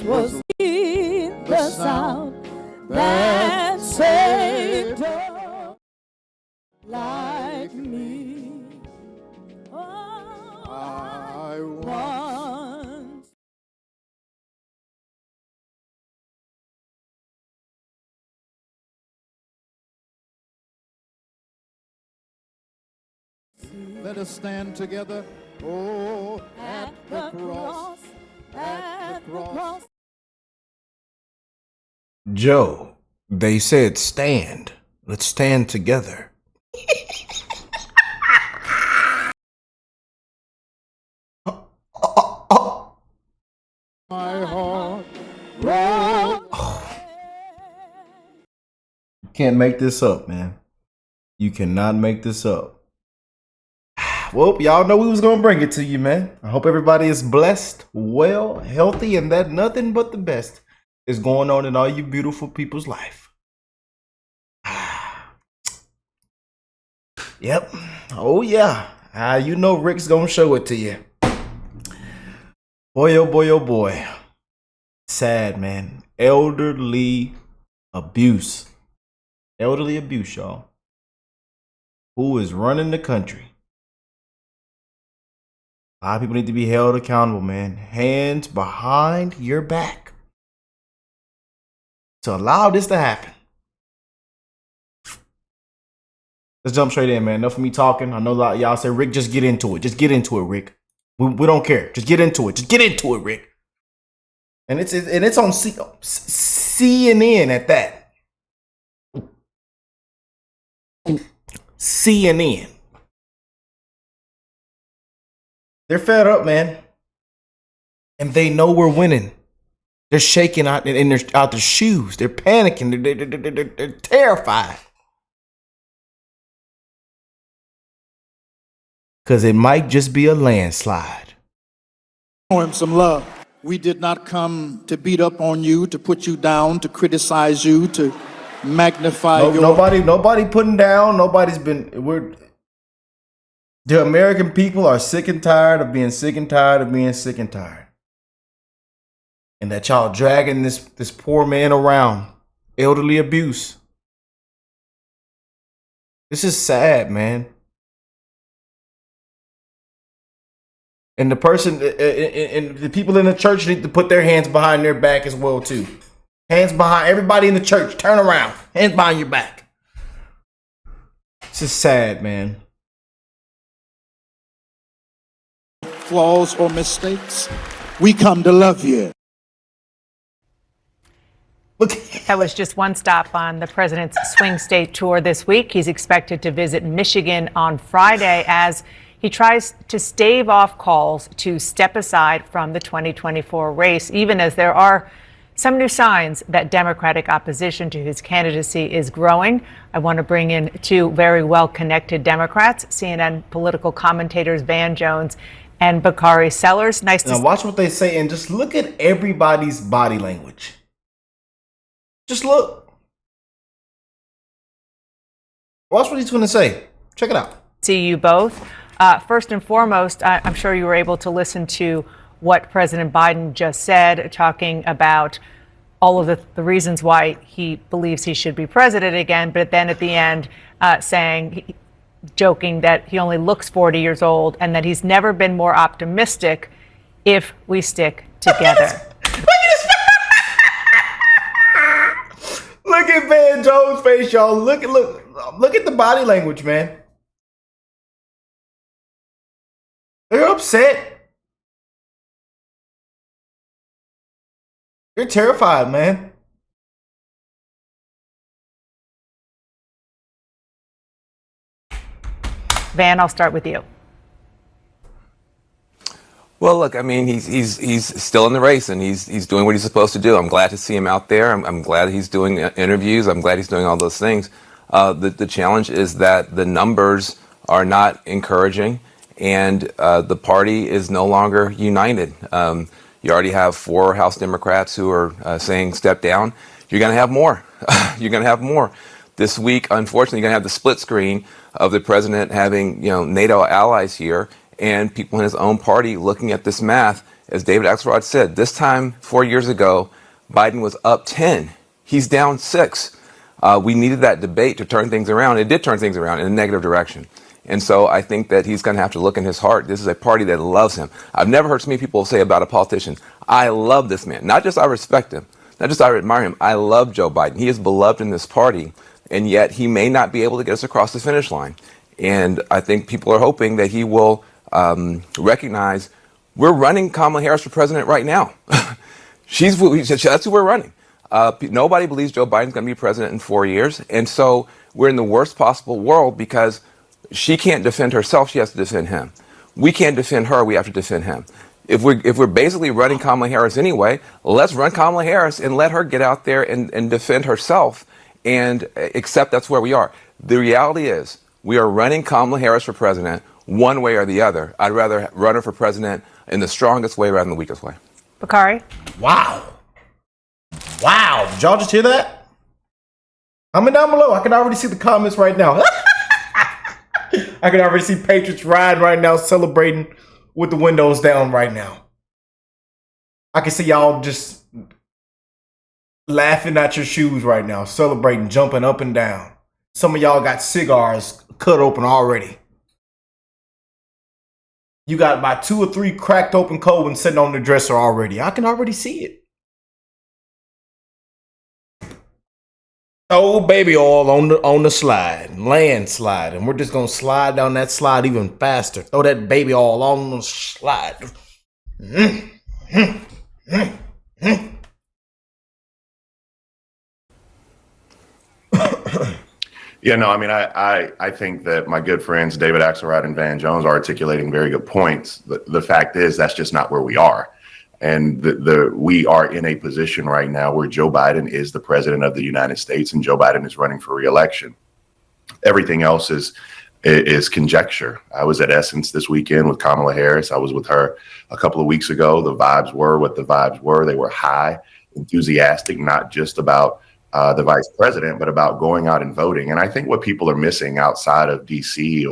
was in the sound that saved her like me. Oh, I once. Let us stand together. Oh, At the cross, at the cross. Joe, they said stand. Let's stand together. my heart. You can't make this up, man. You cannot make this up. Well, y'all know we was gonna bring it to you, man. I hope everybody is blessed, well, healthy, and that nothing but the best is going on in all you beautiful people's life. Yep. Oh yeah. You know Rick's gonna show it to you. Boy, oh boy, oh boy. Sad, man. Elderly abuse. Elderly abuse, y'all. Who is running the country? A lot of people need to be held accountable, man. Hands behind your back to allow this to happen. Let's jump straight in, man. Enough of me talking. I know a lot of y'all say, Rick, just get into it. Just get into it, Rick. We don't care. Just get into it. Just get into it, Rick. And it's on CNN at that. CNN. They're fed up, man. And they know we're winning. They're shaking out in their out their shoes. They're panicking. They're terrified. Because it might just be a landslide. Show him some love. We did not come to beat up on you, to put you down, to criticize you, to magnify your... Nobody putting down. The American people are sick and tired of being sick and tired of being sick and tired. And that y'all dragging this poor man around. Elderly abuse. This is sad, man. And the person and the people in the church need to put their hands behind their back as well, too. Hands behind everybody in the church. Turn around. Hands behind your back. This is sad, man. Flaws or mistakes, we come to love you. That was just one stop on the president's swing state tour this week. He's expected to visit Michigan on Friday as he tries to stave off calls to step aside from the 2024 race, even as there are some new signs that Democratic opposition to his candidacy is growing. I want to bring in two very well-connected Democrats, CNN political commentators Van Jones and Bakari Sellers. Nice to watch what they say and just look at everybody's body language. Just look. Watch what he's going to say. Check it out. See you both. First and foremost, I'm sure you were able to listen to what President Biden just said, talking about all of the reasons why he believes he should be president again. But then at the end, joking that he only looks 40 years old and that he's never been more optimistic if we stick together. Look at Van Jones' face, y'all. Look at the body language, man. They're upset. They're terrified, man. Van, I'll start with you. Well, look, I mean, he's still in the race and he's doing what he's supposed to do. I'm glad to see him out there. I'm glad he's doing interviews. I'm glad he's doing all those things. The challenge is that the numbers are not encouraging and the party is no longer united. You already have 4 House Democrats who are saying step down. You're going to have more. You're going to have more. This week, unfortunately, you're going to have the split screen of the president having, NATO allies here and people in his own party looking at this math as David Axelrod said, this time 4 years ago, Biden was up 10. He's down 6. We needed that debate to turn things around. It did turn things around in a negative direction. And so I think that he's going to have to look in his heart. This is a party that loves him. I've never heard so many people say about a politician, I love this man. Not just I respect him, not just I admire him, I love Joe Biden. He is beloved in this party, and yet he may not be able to get us across the finish line. And I think people are hoping that he will recognize we're running Kamala Harris for president right now. That's who we're running. Nobody believes Joe Biden's going to be president in 4 years. And so we're in the worst possible world because she can't defend herself. She has to defend him. We can't defend her. We have to defend him. If we're basically running Kamala Harris anyway, let's run Kamala Harris and let her get out there and defend herself and accept that's where we are. The reality is we are running Kamala Harris for president one way or the other. I'd rather run her for president in the strongest way rather than the weakest way. Bakari? Wow. Wow. Did y'all just hear that? Comment down below. I can already see the comments right now. I can already see Patriots riding right now, celebrating with the windows down right now. I can see y'all just laughing at your shoes right now, celebrating, jumping up and down. Some of y'all got cigars cut open already. You got about 2 or 3 cracked open cold ones sitting on the dresser already. I can already see it. Oh, baby oil on the slide, landslide, and we're just gonna slide down that slide even faster. Throw that baby oil on the slide. Yeah, no, I mean, I think that my good friends David Axelrod and Van Jones are articulating very good points. The fact is that's just not where we are. And we are in a position right now where Joe Biden is the president of the United States and Joe Biden is running for re-election. Everything else is conjecture. I was at Essence this weekend with Kamala Harris. I was with her a couple of weeks ago. The vibes were what the vibes were. They were high, enthusiastic, not just about the vice president, but about going out and voting. And I think what people are missing outside of DC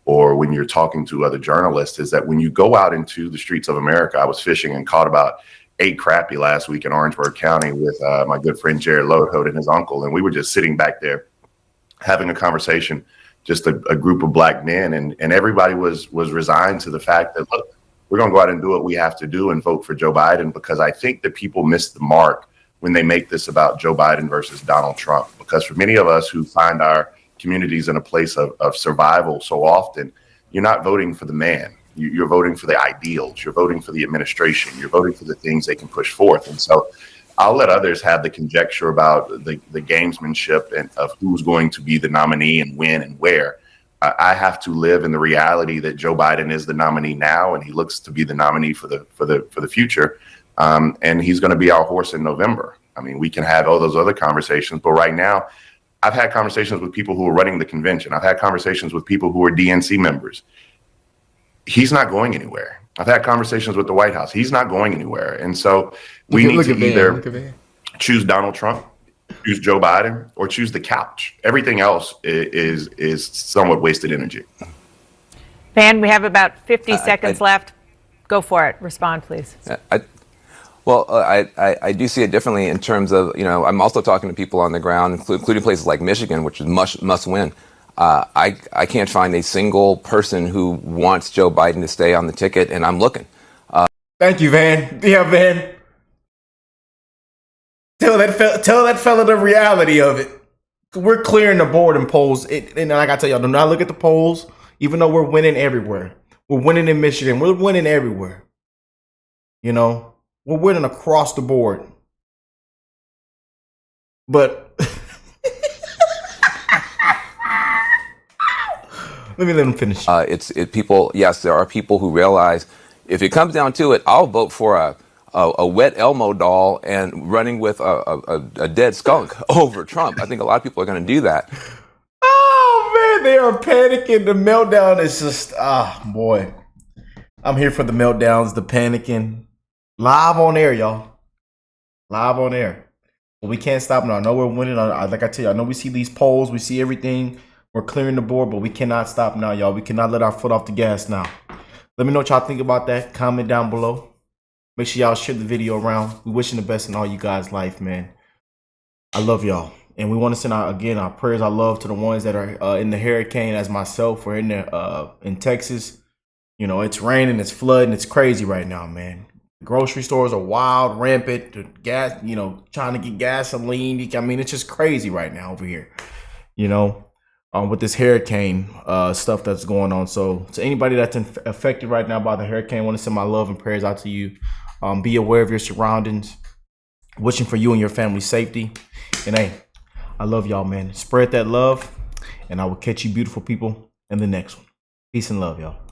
or when you're talking to other journalists is that when you go out into the streets of America, I was fishing and caught about 8 crappie last week in Orangeburg County with my good friend Jared Lodholt and his uncle. And we were just sitting back there having a conversation, just a group of black men. And everybody was resigned to the fact that, look, we're going to go out and do what we have to do and vote for Joe Biden, because I think that people miss the mark when they make this about Joe Biden versus Donald Trump. Because for many of us who find our communities in a place of survival so often, you're not voting for the man. You're voting for the ideals. You're voting for the administration. You're voting for the things they can push forth. And so I'll let others have the conjecture about the gamesmanship and of who's going to be the nominee and when and where. I have to live in the reality that Joe Biden is the nominee now, and he looks to be the nominee for the future. And he's going to be our horse in November. I mean, we can have all those other conversations, but right now, I've had conversations with people who are running the convention. I've had conversations with people who are DNC members. He's not going anywhere. I've had conversations with the White House. He's not going anywhere. And so we need to either choose Donald Trump, choose Joe Biden, or choose the couch. Everything else is somewhat wasted energy. Van, we have about 50 seconds left. Go for it. Respond, please. I do see it differently in terms of, I'm also talking to people on the ground, including places like Michigan, which is must win. I can't find a single person who wants Joe Biden to stay on the ticket, and I'm looking. Thank you, Van. Yeah, Van. Tell that fella the reality of it. We're clearing the board in polls. And I got to tell y'all, do not look at the polls, even though we're winning everywhere. We're winning in Michigan. We're winning everywhere. We're winning across the board. But let him finish. Yes, there are people who realize if it comes down to it, I'll vote for a wet Elmo doll and running with a dead skunk over Trump. I think a lot of people are going to do that. Oh, man, they are panicking. The meltdown is just, boy. I'm here for the meltdowns, the panicking. Live on air, y'all. Live on air. But we can't stop now. I know we're winning. Like I tell you, I know we see these polls. We see everything. We're clearing the board, but we cannot stop now, y'all. We cannot let our foot off the gas now. Let me know what y'all think about that. Comment down below. Make sure y'all share the video around. We wishing the best in all you guys' life, man. I love y'all. And we want to send out, again, our prayers, our love to the ones that are in the hurricane, as myself. We're in there in Texas. You know, it's raining, it's flooding, it's crazy right now, man. Grocery stores are wild, rampant. The gas, you know, trying to get gasoline. I mean, it's just crazy right now over here, you know, with this hurricane stuff that's going on. So to anybody that's affected right now by the hurricane, I want to send my love and prayers out to you. Be aware of your surroundings. Wishing for you and your family's safety. And hey, I love y'all, man. Spread that love, and I will catch you beautiful people in the next one. Peace and love, y'all.